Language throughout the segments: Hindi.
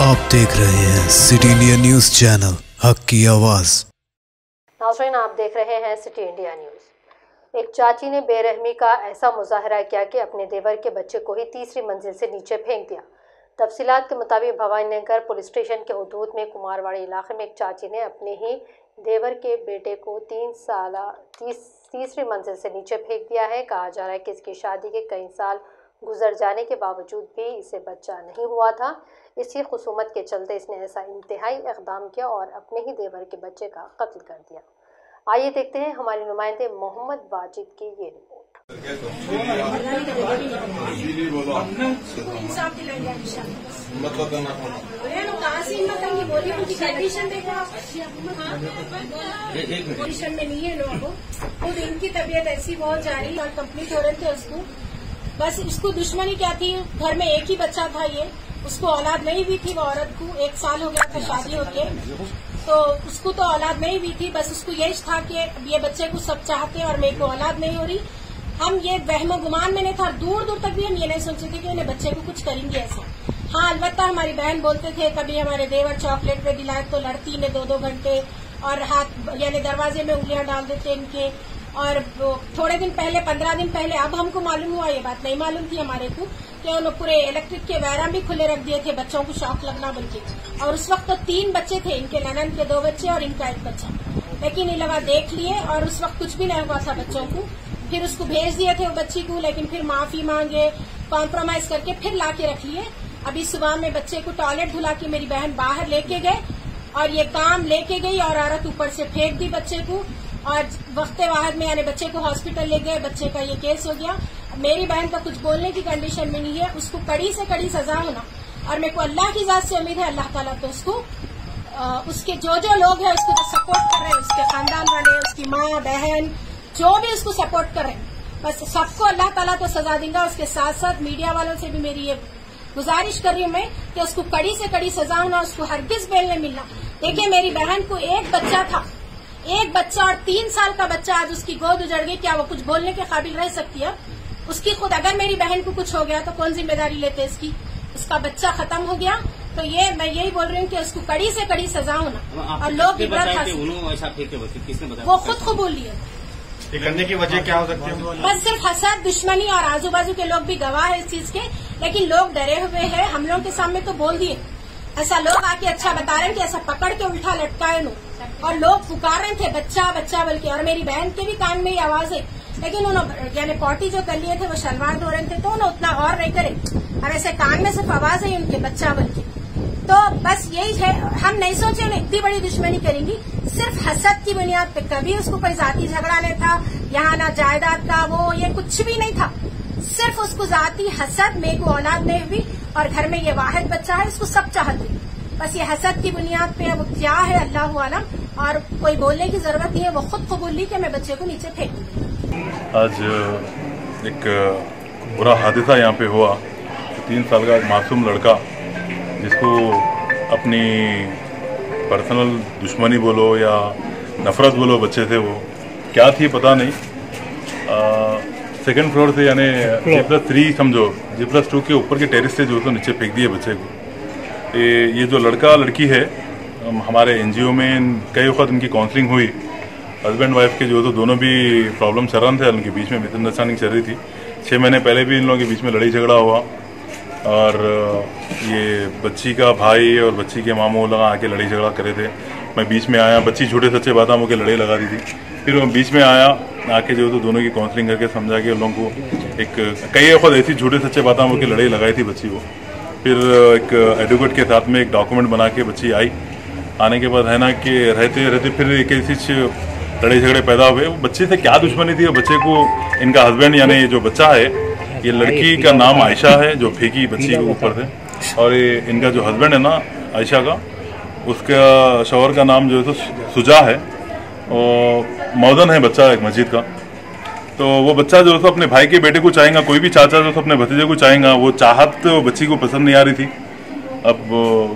आप देख रहे हैं सिटी इंडिया न्यूज चैनल, हक की आवाज। नाज़रीन, आप देख रहे हैं सिटी इंडिया न्यूज। एक चाची ने बेरहमी का ऐसा मुजाहरा किया कि अपने देवर के बच्चे को ही तीसरी मंजिल से नीचे फेंक दिया। तफसीलात के मुताबिक भवानीनगर पुलिस स्टेशन के हदूद में कुमारवाड़ी इलाके में एक चाची ने अपने ही देवर के बेटे को 3 साल तीसरी मंजिल से नीचे फेंक दिया है। कहा जा रहा है कि इसकी शादी के कई साल गुजर जाने के बावजूद भी इसे बच्चा नहीं हुआ था। इसी खुसूमत के चलते इसने ऐसा इंतहाई इक़दाम किया और अपने ही देवर के बच्चे का कत्ल कर दिया। आइए देखते हैं हमारे नुमाइंदे मोहम्मद वाजिद की ये रिपोर्ट। इनकी तबीयत ऐसी बहुत जा रही और कंप्लीट हो रहे थे उसको, बस इसको दुश्मनी क्या थी, घर में एक ही बच्चा था, ये उसको औलाद नहीं हुई थी। वो औरत को 1 साल हो गया था शादी होके, तो उसको तो औलाद नहीं हुई थी। बस उसको यही था कि ये बच्चे को सब चाहते और मेरे को औलाद नहीं हो रही। हम ये वहम गुमान में नहीं था, दूर दूर तक भी हम ये नहीं सोचते थे कि इन्हें बच्चे को कुछ करेंगे ऐसा। हाँ, अलबत्ता हमारी बहन बोलते थे कभी हमारे देवर चॉकलेट पे दिलाए तो लड़ती ने 2-2 घंटे और हाथ यानी दरवाजे में उंगलियां डाल देते इनके। और थोड़े दिन पहले 15 दिन पहले अब हमको मालूम हुआ, ये बात नहीं मालूम थी हमारे को, कि उन्होंने पूरे इलेक्ट्रिक के वायरा भी खुले रख दिए थे बच्चों को शौक लगना बनके। और उस वक्त तो 3 बच्चे थे, इनके ननन के 2 बच्चे और इनका 1 बच्चा। लेकिन ये लगा देख लिए और उस वक्त कुछ भी नहीं हुआ था बच्चों को। फिर उसको भेज दिए थे वो बच्ची को, लेकिन फिर माफी मांगे, कॉम्प्रोमाइज करके फिर ला के रख लिए। अभी सुबह में बच्चे को टॉयलेट धुला के मेरी बहन बाहर लेके गए और ये काम लेके गई और औरत ऊपर से फेंक दी बच्चे को। और वक्त वाहद में यानी बच्चे को हॉस्पिटल ले गए, बच्चे का ये केस हो गया। मेरी बहन का कुछ बोलने की कंडीशन में नहीं है, उसको कड़ी से कड़ी सजा होना। और मेरे को अल्लाह की जात से उम्मीद है अल्लाह ताला तो उसको उसके जो लोग हैं उसको तो सपोर्ट कर रहे हैं, उसके खानदान वाले, उसकी माँ बहन जो भी उसको सपोर्ट कर रहे हैं, बस सबको अल्लाह ताला तो सजा देगा। उसके साथ साथ मीडिया वालों से भी मेरी ये गुजारिश कर रही हूँ मैं कि उसको कड़ी से कड़ी सजा होना, उसको हरगिज बेल नहीं मिलना। देखिए, मेरी बहन को 1 बच्चा था, 1 बच्चा और 3 साल का बच्चा आज उसकी गोद उजड़ गई। क्या वो कुछ बोलने के काबिल रह सकती है? उसकी खुद अगर मेरी बहन को कुछ हो गया तो कौन जिम्मेदारी लेते इसकी? उसका बच्चा खत्म हो गया। तो ये मैं यही बोल रही हूँ कि उसको कड़ी से कड़ी सजा होना और लोग वो खुद कबूल लिए। ये करने की वजह क्या हो सकती है? बस सिर्फ हसद, दुश्मनी और आजू बाजू के लोग भी गवाह है इस चीज के। लेकिन लोग डरे हुए हैं, हम लोगों के सामने तो बोल दिए। ऐसा लोग आके अच्छा बता रहे हैं कि ऐसा पकड़ के उल्टा लटकाए नो, और लोग पुकार रहे थे बच्चा बच्चा बल्कि। और मेरी बहन के भी कान में ये आवाज है, लेकिन उन्होंने यानी पॉटी जो कर लिए थे वो शलवार धो रहे थे तो उन्होंने उतना और नहीं करे। अब ऐसे कान में सिर्फ आवाज है उनके बच्चा बल्कि। तो बस यही है, हम नहीं सोचे उन्हें इतनी बड़ी दुश्मनी करेंगी सिर्फ हसद की बुनियाद पे। कभी उसको कोई जाती झगड़ा नहीं था, यहाँ ना जायदाद का वो ये कुछ भी नहीं था, सिर्फ उसको जाती हसद, मेरे को औलाद नहीं हुई और घर में ये वाहिद बच्चा है, इसको सब चाहते। बस ये हसद की बुनियाद पे अब क्या है अल्लाह आलम, और कोई बोलने की जरूरत नहीं है। वो खुद कबूल ली कि मैं बच्चे को नीचे फेंक दूंगी। आज एक बुरा हादसा यहाँ पे हुआ। 3 साल का एक मासूम लड़का जिसको अपनी पर्सनल दुश्मनी बोलो या नफरत बोलो बच्चे से, वो क्या थी पता नहीं, 2nd फ्लोर से यानी G+3 समझो, G+2 के ऊपर के टेरेस से जो तो नीचे फेंक दिए बच्चे को। ये जो लड़का लड़की है, हमारे NGO में कई वक्त इनकी काउंसलिंग हुई। हस्बैंड वाइफ के जो तो दोनों भी प्रॉब्लम चल रहे थे, उनके बीच में मिसअंडरस्टैंडिंग चल रही थी। 6 महीने पहले भी इन लोगों के बीच में लड़ाई झगड़ा हुआ और ये बच्ची का भाई और बच्ची के मामू लगा आके लड़ाई झगड़ा करे थे। मैं बीच में आया, बच्ची झूठे सच्चे बात मुझे लड़ाई लगा दी थी। फिर मैं बीच में आया, आके जो तो दोनों की काउंसलिंग करके समझा के उन लोगों को एक कई खुद ऐसी झूठे सच्चे बात मुझे लड़ाई लगाई थी बच्ची को। फिर एक एडवोकेट के साथ में एक डॉक्यूमेंट बना के बच्ची आई। आने के बाद है ना कि रहते रहते फिर एक ऐसी लड़ाई झगड़े पैदा हुए। वो बच्चे से क्या दुश्मनी थी, बच्चे को इनका हस्बैंड यानी जो बच्चा है, ये लड़की का नाम आयशा है जो फेंकी बच्ची के ऊपर से, और ये इनका जो हस्बैंड है ना आयशा का, उसका शौहर का नाम जो है तो सुजा है और मौदन है बच्चा एक मस्जिद का। तो वो बच्चा जो है अपने भाई के बेटे को चाहेगा, कोई भी चाचा जो अपने भतीजे को चाहेगा, वो चाहत तो बच्ची को पसंद नहीं आ रही थी। अब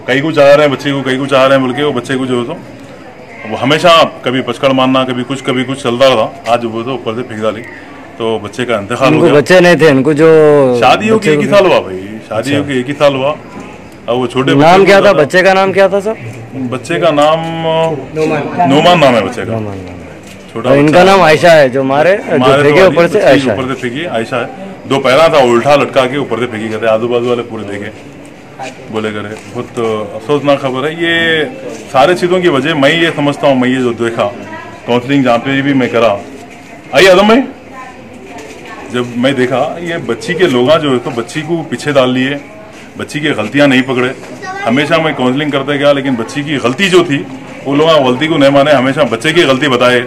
कई को चाह रहे हैं बच्चे को, कई को चाह रहे हैं बोल के वो बच्चे को जो है वो हमेशा कभी पचकड़ मारना, कभी कुछ चलता रहा। आज वो तो ऊपर से फेंक डाली तो बच्चे का इंतकाल हो गया। बच्चे नहीं थे, इनको जो शादी हो के 1 ही साल हुआ भाई, शादी हो के 1 ही साल हुआ अब वो छोटे नाम क्या था बच्चे का? नाम क्या था सर? बच्चे का नाम नोमान नाम है बच्चे का। छोटा इनका नाम आयशा है जो मारे फेंके ऊपर से। आयशा ऊपर से फेंकी आयशा है। 2 पैरा था उल्टा लटका के ऊपर से फेंकी गए थे। आजू बाजू वाले पूरे देखे बोले करे। बहुत अफसोसनाक खबर है ये। सारे चीजों की वजह मैं ये समझता हूँ, मैं ये जो देखा काउंसलिंग जहाँ पे भी मैं करा, आइए आदम भाई, जब मैं देखा ये बच्ची के लोग जो है तो बच्ची को पीछे डाल लिए, बच्ची की गलतियां नहीं पकड़े। हमेशा मैं काउंसलिंग करते गया लेकिन बच्ची की गलती जो थी वो लोग गलती को नहीं माने, हमेशा बच्चे की गलती बताए।